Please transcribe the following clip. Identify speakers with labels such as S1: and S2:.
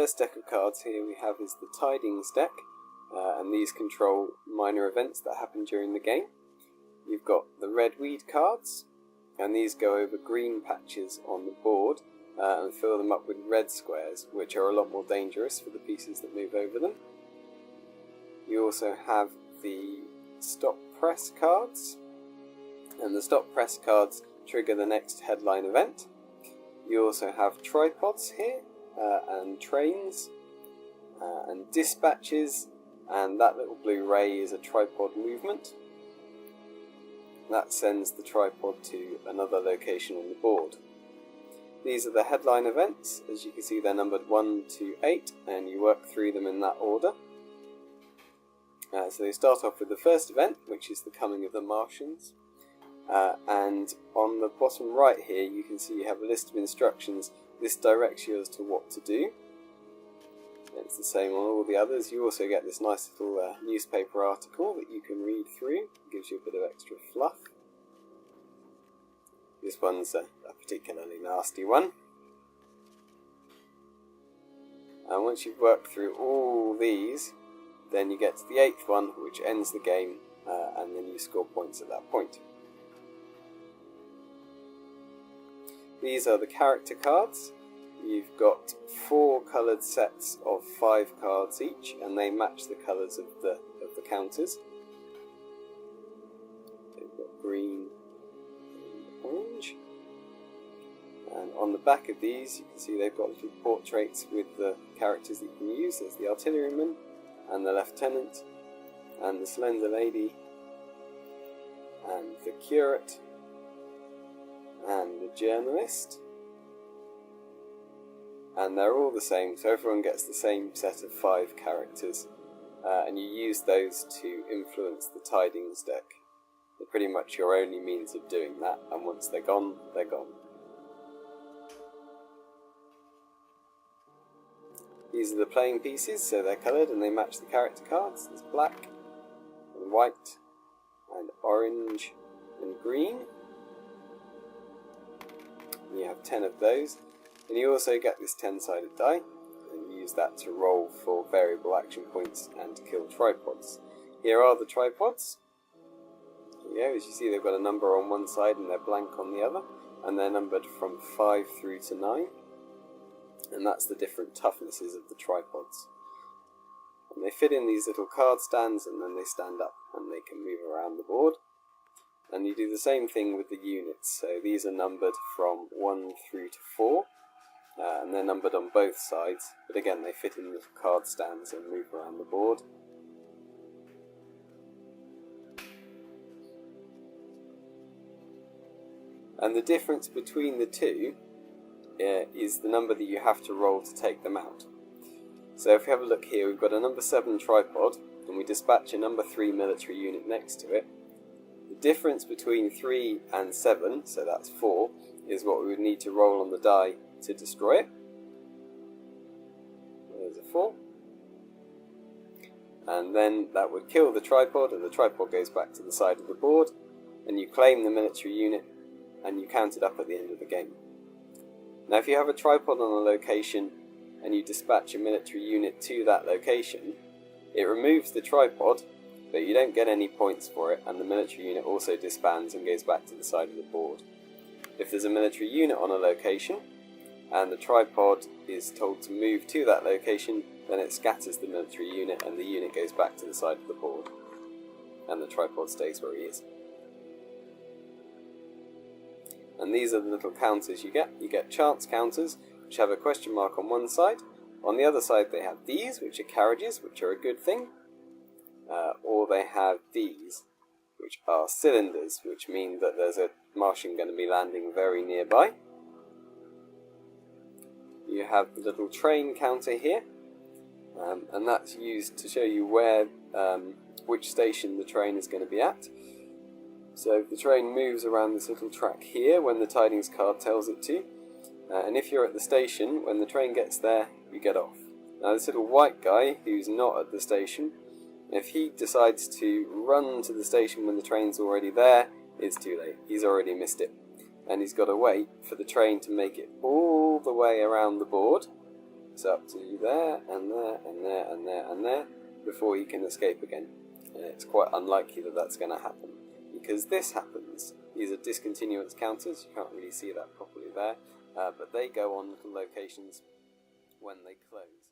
S1: first deck of cards here we have is the Tidings deck, and these control minor events that happen during the game. You've got the red weed cards, and these go over green patches on the board and fill them up with red squares, which are a lot more dangerous for the pieces that move over them. You also have the stop press cards, and the stop press cards trigger the next headline event. You also have tripods here, and trains, and dispatches, and that little blue ray is a tripod movement. That sends the tripod to another location on the board. These are the headline events. As you can see, they're numbered 1 to 8, and you work through them in that order. So they start off with the first event, which is the coming of the Martians. And on the bottom right here, you can see you have a list of instructions. This directs you as to what to do. It's the same on all the others. You also get this nice little newspaper article that you can read through. It gives you a bit of extra fluff. This one's a particularly nasty one. And once you've worked through all these, then you get to the 8th one, which ends the game, and then you score points at that point. These are the character cards. You've got 4 coloured sets of 5 cards each, and they match the colours of the counters. They've got green and orange. And on the back of these, you can see they've got little portraits with the characters that you can use. There's the artilleryman, and the lieutenant, and the slender lady, and the curate, and the journalist. And they're all the same, so everyone gets the same set of 5 characters, and you use those to influence the Tidings deck. They're pretty much your only means of doing that, and once they're gone, they're gone. These are the playing pieces, so they're coloured and they match the character cards. There's black, and white, and orange, and green. And you have 10 of those. And you also get this 10-sided die, and you use that to roll for variable action points and to kill tripods. Here are the tripods. Here you go, as you see, they've got a number on one side and they're blank on the other, and they're numbered from 5 through to 9. And that's the different toughnesses of the tripods. And they fit in these little card stands, and then they stand up and they can move around the board. And you do the same thing with the units. So these are numbered from 1 through to 4. And they're numbered on both sides, but again they fit in little card stands and move around the board. And the difference between the two is the number that you have to roll to take them out. So if we have a look here, we've got a number 7 tripod, and we dispatch a number 3 military unit next to it. The difference between 3 and 7, so that's 4, is what we would need to roll on the die to destroy it. There's a 4. And then that would kill the tripod, and the tripod goes back to the side of the board, and you claim the military unit, and you count it up at the end of the game. Now if you have a tripod on a location, and you dispatch a military unit to that location, it removes the tripod, but you don't get any points for it, and the military unit also disbands and goes back to the side of the board. If there's a military unit on a location, and the tripod is told to move to that location, then it scatters the military unit and the unit goes back to the side of the board, and the tripod stays where he is. And these are the little counters you get. You get chance counters, which have a question mark on one side. On the other side they have these, which are carriages, which are a good thing. Or they have these, which are cylinders, which mean that there's a Martian going to be landing very nearby. You have the little train counter here, and that's used to show you where, which station the train is going to be at. So the train moves around this little track here when the Tidings card tells it to, and if you're at the station, when the train gets there, you get off. Now this little white guy, who's not at the station, if he decides to run to the station when the train's already there, it's too late. He's already missed it. And he's got to wait for the train to make it all the way around the board, It's up to there, and there, and there, and there, and there, before he can escape again. And it's quite unlikely that that's going to happen, because this happens. These are discontinuance counters, you can't really see that properly there, but they go on little locations when they close.